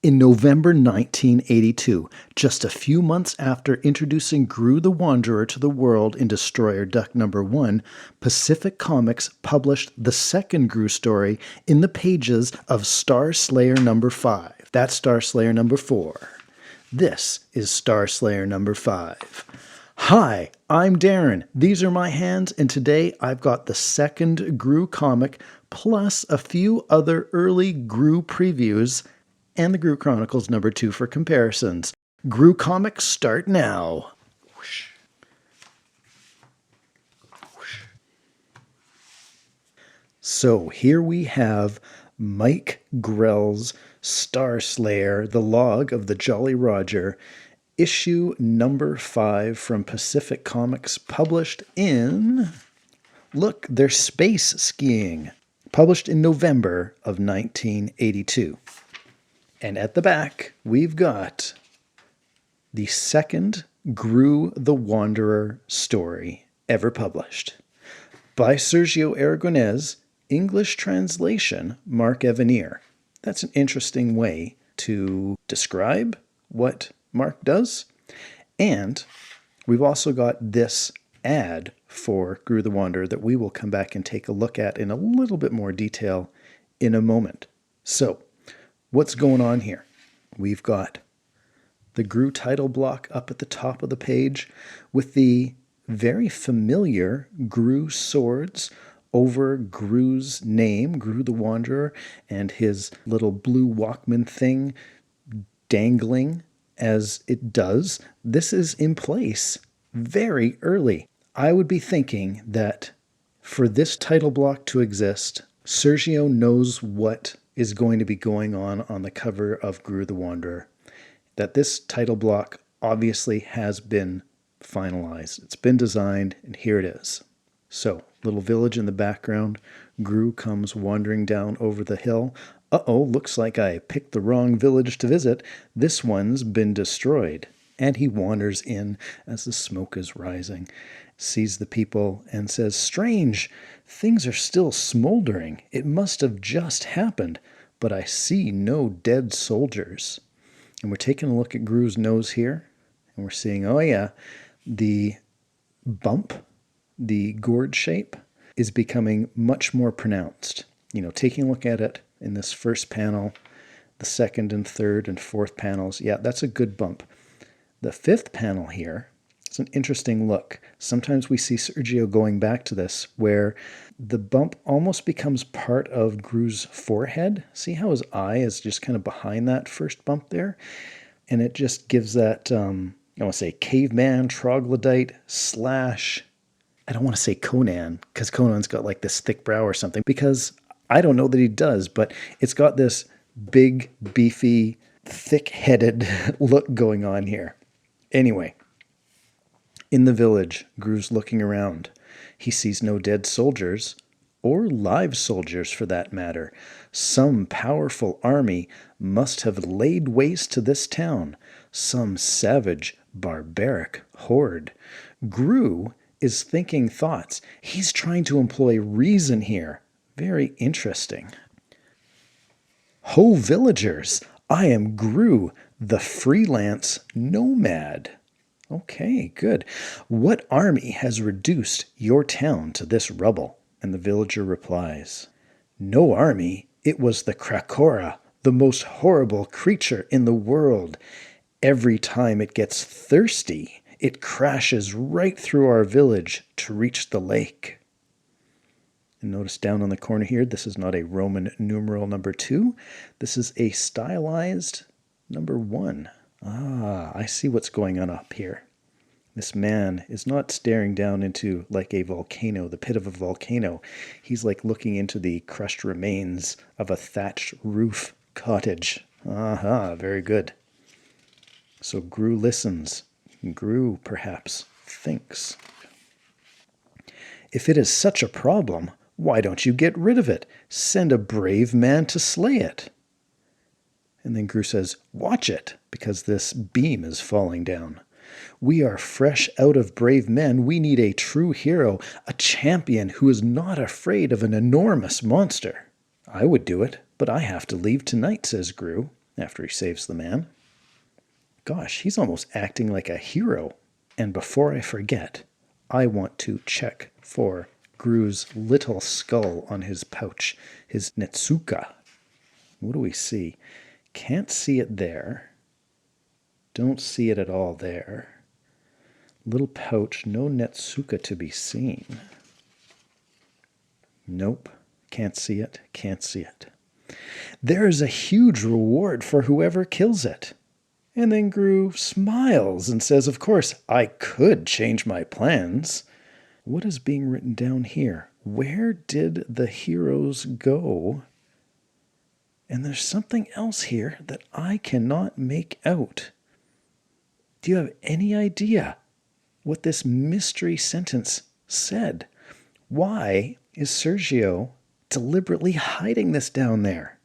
In November 1982, just a few months after introducing Groo the Wanderer to the world in Destroyer Duck Number 1, Pacific Comics published the second Groo story in the pages of StarSlayer Number 5. That's StarSlayer Number 4. This is StarSlayer Number 5. Hi, I'm Darren. These are my hands, and today I've got the second Groo comic, plus a few other early Groo previews, and the Groo Chronicles number 2 for comparisons. Groo comics start now. Whoosh. Whoosh. So here we have Mike Grell's StarSlayer, the log of the Jolly Roger, issue number 5 from Pacific Comics, published in... Look, they're space skiing. Published in November of 1982. And at the back, we've got the second Groo the Wanderer story ever published. By Sergio Aragonés, English translation, Mark Evanier. That's an interesting way to describe what Mark does. And we've also got this ad for Groo the Wanderer that we will come back and take a look at in a little bit more detail in a moment. So, what's going on here? We've got the Groo title block up at the top of the page with the very familiar Groo swords over Groo's name, Groo the Wanderer, and his little blue Walkman thing dangling as it does. This is in place very early. I would be thinking that for this title block to exist, Sergio knows what is going to be going on the cover of Groo the Wanderer. That this title block obviously has been finalized. It's been designed, and here it is. So, little village in the background. Groo comes wandering down over the hill. Uh-oh, looks like I picked the wrong village to visit. This one's been destroyed. And he wanders in as the smoke is rising, sees the people, and says, "Strange, things are still smoldering. It must have just happened, but I see no dead soldiers." And we're taking a look at Groo's nose here, and we're seeing, oh yeah, the bump, the gourd shape, is becoming much more pronounced. You know, taking a look at it in this first panel, the second and third and fourth panels, yeah, that's a good bump. The fifth panel here, it's an interesting look. Sometimes we see Sergio going back to this, where the bump almost becomes part of Groo's forehead. See how his eye is just kind of behind that first bump there? And it just gives that, I want to say caveman, troglodyte, slash, I don't want to say Conan, because Conan's got like this thick brow or something, because I don't know that he does, but it's got this big, beefy, thick-headed look going on here. Anyway, in the village, Groo's looking around. He sees no dead soldiers, or live soldiers for that matter. Some powerful army must have laid waste to this town. Some savage, barbaric horde. Groo is thinking thoughts. He's trying to employ reason here. Very interesting. Ho, villagers! I am Groo, the freelance nomad. Okay, good. What army has reduced your town to this rubble? And the villager replies, "No army. It was the Crakora, the most horrible creature in the world. Every time it gets thirsty, it crashes right through our village to reach the lake." And notice down on the corner here, this is not a Roman numeral number 2. This is a stylized number 1. Ah, I see what's going on up here. This man is not staring down into like a volcano, the pit of a volcano. He's like looking into the crushed remains of a thatched roof cottage. Aha, very good. So Groo listens. Groo perhaps thinks. If it is such a problem, why don't you get rid of it? Send a brave man to slay it. And then Groo says, "Watch it, because this beam is falling down. We are fresh out of brave men. We need a true hero, a champion who is not afraid of an enormous monster." "I would do it, but I have to leave tonight," says Groo. after he saves the man. Gosh, he's almost acting like a hero. And before I forget, I want to check for Groo's little skull on his pouch, his Netsuka. What do we see? Can't see it there. Don't see it at all there. Little pouch, no Netsuka to be seen. Nope, can't see it, can't see it. There is a huge reward for whoever kills it. And then Groo smiles and says, of course, I could change my plans. What is being written down here? Where did the heroes go? And there's something else here that I cannot make out. Do you have any idea what this mystery sentence said? Why is Sergio deliberately hiding this down there?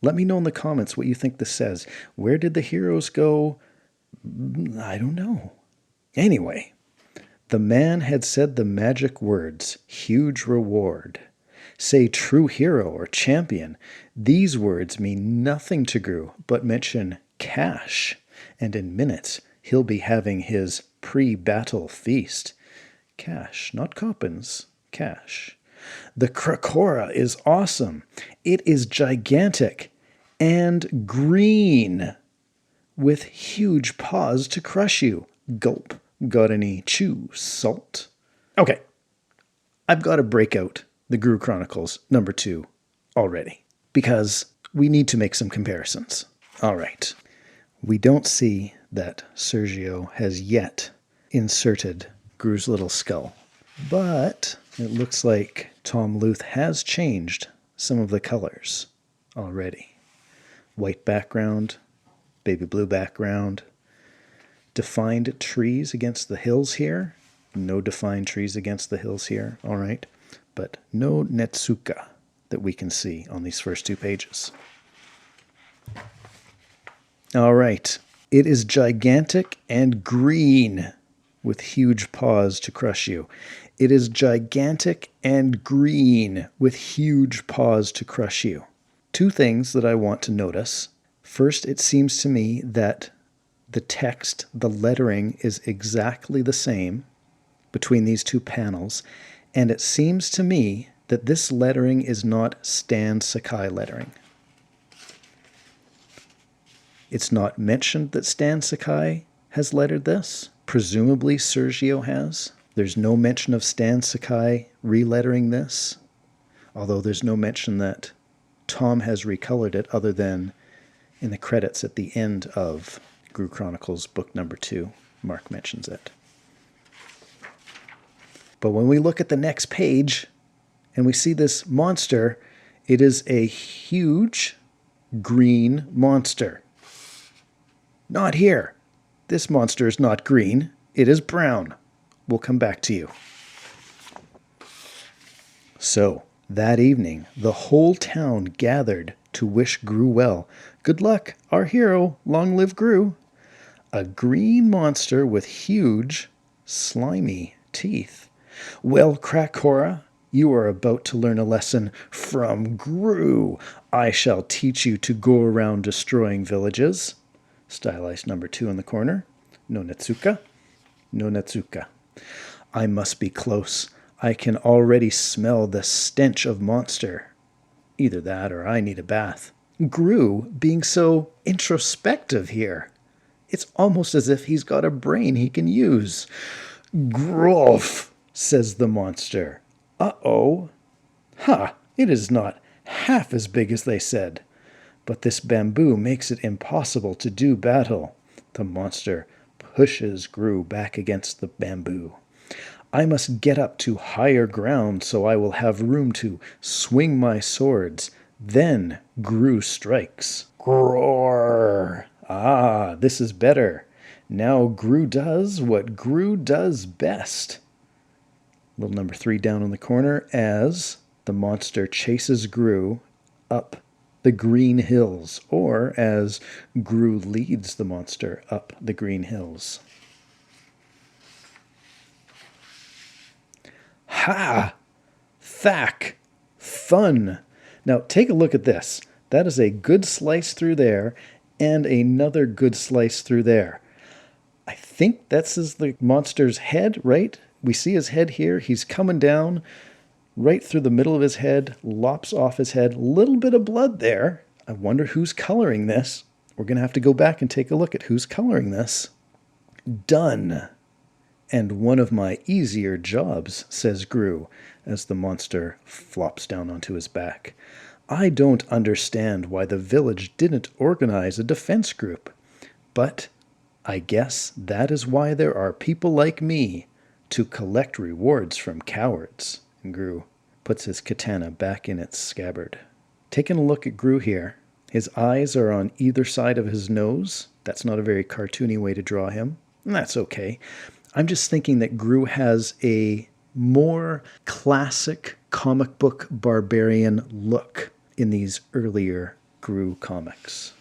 Let me know in the comments what you think this says. Where did the heroes go? I don't know. Anyway, the man had said the magic words, huge reward. Say true hero or champion. These words mean nothing to Groo, but mention cash. And in minutes, he'll be having his pre-battle feast. Cash, not coppins, cash. The Crakora is awesome. It is gigantic and green with huge paws to crush you. Gulp. Got any chew salt? Okay, I've got to break out the Groo Chronicles #2 already because we need to make some comparisons. All right, we don't see that Sergio has yet inserted Groo's little skull, but it looks like Tom Luth has changed some of the colors already. White background, baby blue background, defined trees against the hills here. No defined trees against the hills here, all right, but no Netsuka that we can see on these first 2 pages. All right, it is gigantic and green with huge paws to crush you. It is gigantic and green with huge paws to crush you. 2 things that I want to notice. First, it seems to me that the text, the lettering is exactly the same between these 2 panels, and it seems to me that this lettering is not Stan Sakai lettering. It's not mentioned that Stan Sakai has lettered this. Presumably Sergio has. There's no mention of Stan Sakai relettering this, although there's no mention that Tom has recolored it other than in the credits at the end of Groo Chronicles book #2. Mark mentions it. But when we look at the next page and we see this monster, it is a huge green monster. Not here. This monster is not green. It is brown. We'll come back to you. So, that evening, the whole town gathered to wish Groo well. Good luck, our hero. Long live Groo. A green monster with huge, slimy teeth. Well, Crakora, you are about to learn a lesson from Groo. I shall teach you to go around destroying villages. Stylized #2 in the corner. No Netsuka. No Netsuka. I must be close. I can already smell the stench of monster. Either that or I need a bath. Groo being so introspective here. It's almost as if he's got a brain he can use. Gruff, says the monster. Uh-oh. Ha, it is not half as big as they said. But this bamboo makes it impossible to do battle. The monster pushes Groo back against the bamboo. I must get up to higher ground so I will have room to swing my swords. Then Groo strikes. Roar! Ah, this is better. Now Groo does what Groo does best. Little #3 down in the corner as the monster chases Groo up the green hills, or as Groo leads the monster up the green hills. Ha! Thack! Thun! Now take a look at this. That is a good slice through there, and another good slice through there. I think this is the monster's head, right? We see his head here. He's coming down right through the middle of his head, lops off his head. Little bit of blood there. I wonder who's coloring this. We're going to have to go back and take a look at who's coloring this. Done. And one of my easier jobs, says Groo, as the monster flops down onto his back. I don't understand why the village didn't organize a defense group, but I guess that is why there are people like me to collect rewards from cowards. And Groo puts his katana back in its scabbard. Taking a look at Groo here, his eyes are on either side of his nose. That's not a very cartoony way to draw him, and that's okay. I'm just thinking that Groo has a more classic comic book barbarian look in these earlier Groo comics.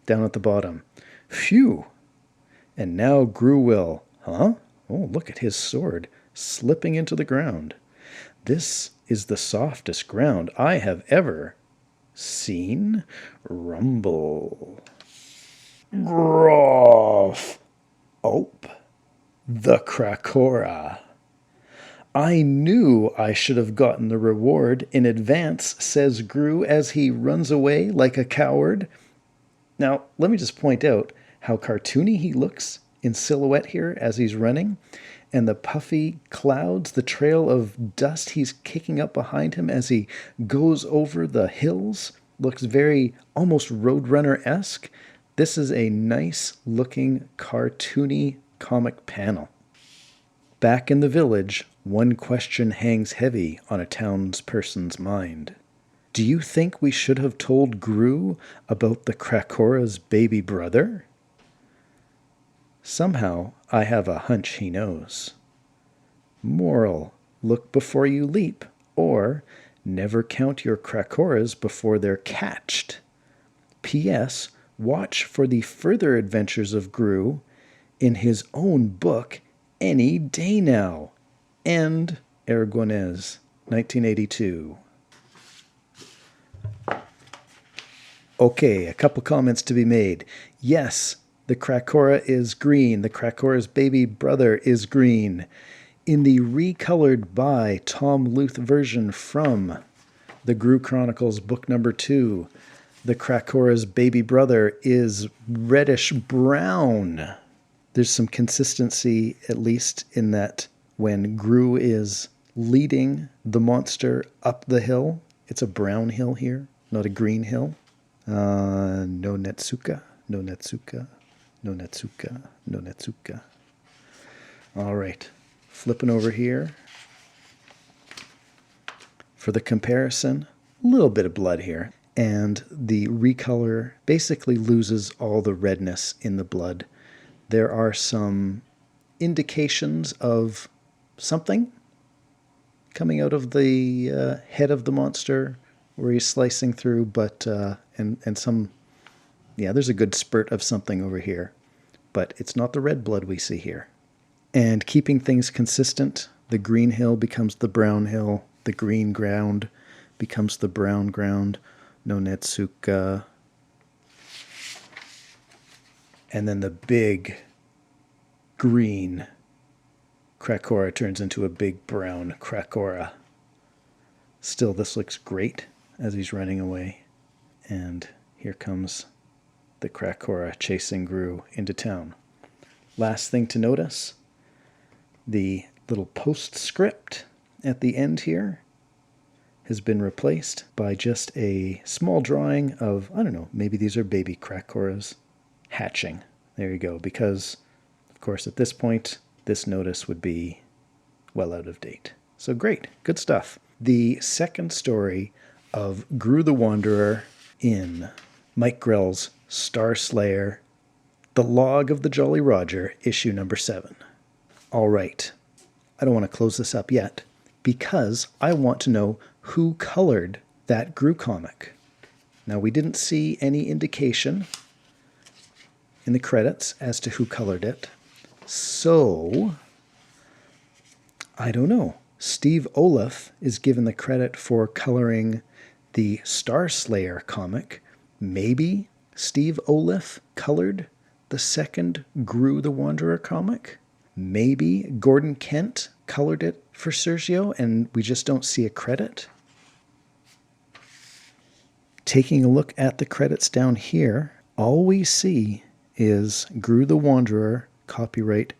Down at the bottom, phew! And now Groo will, huh? Oh, look at his sword slipping into the ground. This is the softest ground I have ever seen. Rumble. Groff. Ope. The Crakora. I knew I should have gotten the reward in advance, says Groo as he runs away like a coward. Now, let me just point out how cartoony he looks in silhouette here as he's running, and the puffy clouds, the trail of dust he's kicking up behind him as he goes over the hills, looks very almost Roadrunner-esque. This is a nice looking cartoony comic panel. Back in the village, one question hangs heavy on a townsperson's mind. Do you think we should have told Groo about the Crakora's baby brother? Somehow, I have a hunch he knows. Moral, look before you leap, or never count your Crakoras before they're catched. P.S. Watch for the further adventures of Groo in his own book any day now. And Aragonés, 1982. Okay, a couple comments to be made. Yes, the Crakora is green. The Crakora's baby brother is green. In the recolored by Tom Luth version from the Groo Chronicles book number 2, the Crakora's baby brother is reddish-brown. There's some consistency, at least, in that when Groo is leading the monster up the hill, it's a brown hill here, not a green hill. No Netsuka, no Netsuka, no Netsuka, no Netsuka. All right, flipping over here. For the comparison, a little bit of blood here. And the recolor basically loses all the redness in the blood. There are some indications of something coming out of the head of the monster where he's slicing through, but and some, yeah, there's a good spurt of something over here, but it's not the red blood we see here. And keeping things consistent, the green hill becomes the brown hill, the green ground becomes the brown ground, no Netsuka. And then the big green Crakora turns into a big brown Crakora. Still, this looks great as he's running away. And here comes the Crakora chasing Groo into town. Last thing to notice, the little postscript at the end here has been replaced by just a small drawing of, I don't know, maybe these are baby Crakoras hatching. There you go, because, of course, at this point, this notice would be well out of date. So great, good stuff. The second story of Groo the Wanderer in Mike Grell's StarSlayer, The Log of the Jolly Roger, issue number 7. All right, I don't want to close this up yet because I want to know who colored that Groo comic. Now, we didn't see any indication in the credits as to who colored it, so I don't know. Steve Olaf is given the credit for coloring The StarSlayer comic, maybe Steve Oliff colored the second Groo the Wanderer comic. Maybe Gordon Kent colored it for Sergio and we just don't see a credit. Taking a look at the credits down here, all we see is Groo the Wanderer, copyright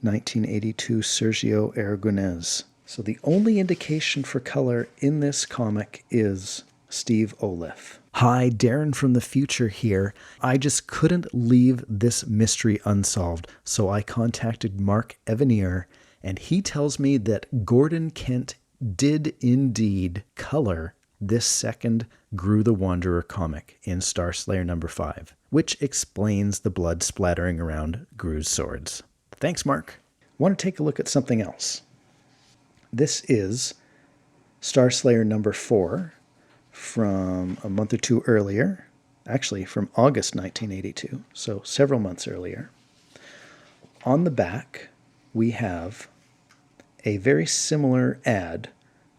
1982 Sergio Aragonés. So the only indication for color in this comic is Steve Oliff. Hi, Darren from the future here. I just couldn't leave this mystery unsolved, so I contacted Mark Evanier, and he tells me that Gordon Kent did indeed color this second Groo the Wanderer comic in StarSlayer number 5, which explains the blood splattering around Groo's swords. Thanks, Mark. Want to take a look at something else. This is StarSlayer number 4 from a month or two earlier, actually from August 1982, so several months earlier. On the back, we have a very similar ad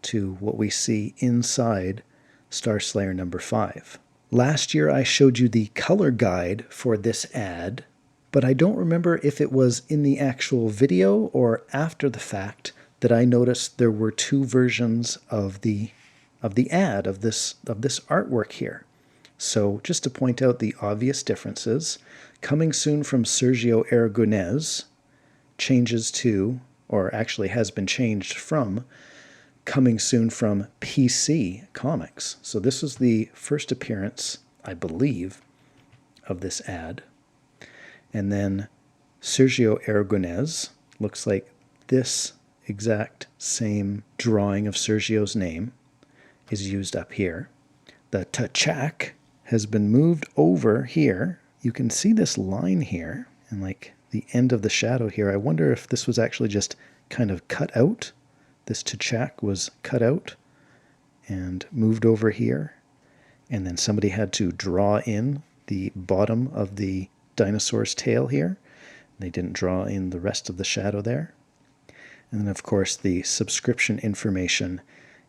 to what we see inside StarSlayer number 5. Last year I showed you the color guide for this ad, but I don't remember if it was in the actual video or after the fact that I noticed there were two versions of the ad of this artwork here. So just to point out the obvious differences, coming soon from Sergio Aragonés changes to, or actually has been changed from, coming soon from PC Comics. So this was the first appearance, I believe, of this ad. And then Sergio Aragonés looks like this exact same drawing of Sergio's name is used up here. The tachak has been moved over here. You can see this line here and like the end of the shadow here. I wonder if this was actually just kind of cut out. This tachak was cut out and moved over here. And then somebody had to draw in the bottom of the dinosaur's tail here. They didn't draw in the rest of the shadow there. And then, of course, the subscription information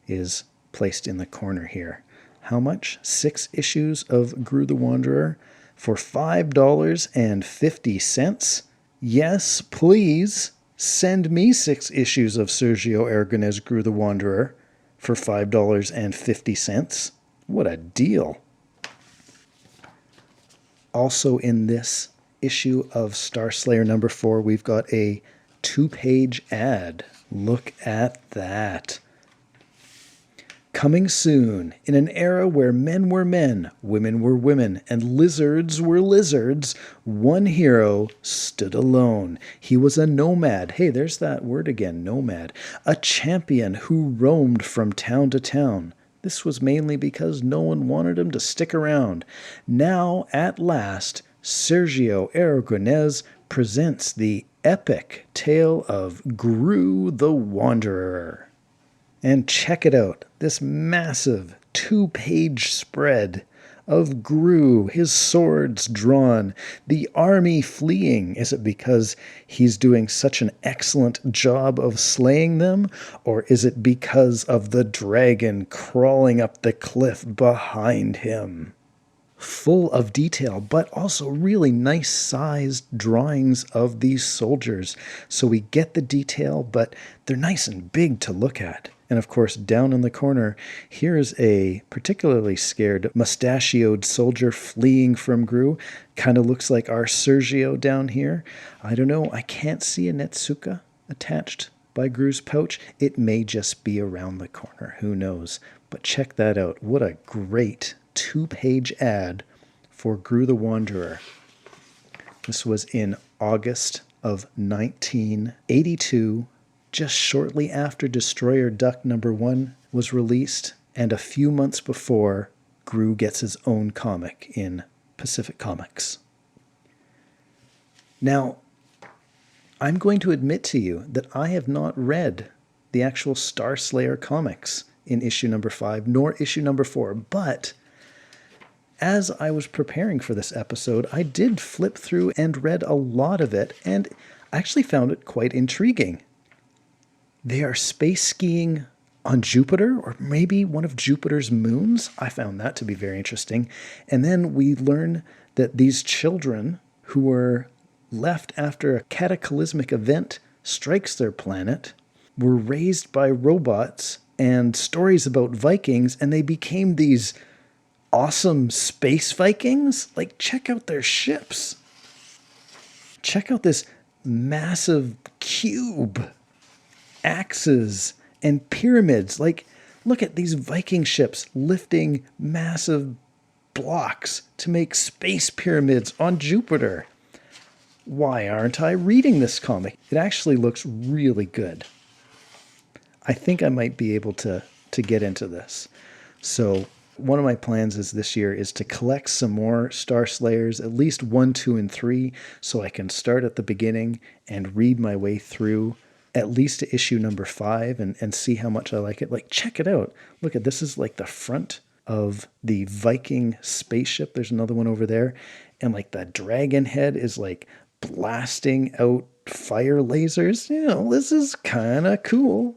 is placed in the corner here. How much? 6 issues of Groo the Wanderer for $5.50. Yes, please send me 6 issues of Sergio Aragonés Groo the Wanderer for $5.50. What a deal. Also in this issue of StarSlayer number 4, we've got a 2-page ad. Look at that. Coming soon, in an era where men were men, women were women, and lizards were lizards, one hero stood alone. He was a nomad. Hey, there's that word again, nomad. A champion who roamed from town to town. This was mainly because no one wanted him to stick around. Now, at last, Sergio Aragonés presents the epic tale of Groo the Wanderer. And check it out, this massive 2-page spread of Groo, his swords drawn, the army fleeing. Is it because he's doing such an excellent job of slaying them? Or is it because of the dragon crawling up the cliff behind him? Full of detail, but also really nice sized drawings of these soldiers. So we get the detail, but they're nice and big to look at. And of course, down in the corner, here's a particularly scared mustachioed soldier fleeing from Groo. Kind of looks like our Sergio down here. I don't know, I can't see a Netsuka attached by Groo's pouch. It may just be around the corner, who knows. But check that out. What a great 2-page ad for Groo the Wanderer. This was in August of 1982, just shortly after Destroyer Duck number 1 was released, and a few months before Groo gets his own comic in Pacific Comics. Now, I'm going to admit to you that I have not read the actual StarSlayer comics in issue number 5, nor issue number 4, but as I was preparing for this episode, I did flip through and read a lot of it, and actually found it quite intriguing. They are space skiing on Jupiter, or maybe one of Jupiter's moons. I found that to be very interesting. And then we learn that these children who were left after a cataclysmic event strikes their planet were raised by robots, and stories about Vikings, and they became these awesome space Vikings. Like, check out their ships. Check out this massive cube, axes, and pyramids. Like, look at these Viking ships lifting massive blocks to make space pyramids on Jupiter. Why aren't I reading this comic? It actually looks really good. I think I might be able to get into this. So one of my plans is this year is to collect some more StarSlayers, at least 1, 2, and 3, so I can start at the beginning and read my way through at least to issue number 5 and see how much I like it. Like, check it out. Look at this is like the front of the Viking spaceship. There's another one over there. And like the dragon head is like blasting out fire lasers. You know, this is kind of cool.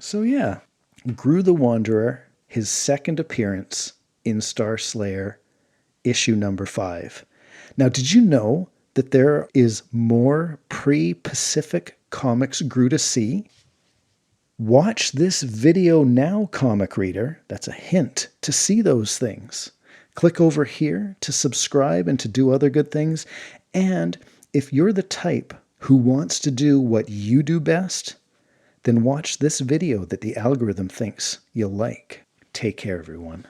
So yeah, Groo the Wanderer, his second appearance in StarSlayer, issue number 5. Now, did you know that there is more pre-Pacific comics Groo to see? Watch this video now, comic reader. That's a hint to see those things. Click over here to subscribe and to do other good things. And if you're the type who wants to do what you do best, then watch this video that the algorithm thinks you'll like. Take care, everyone.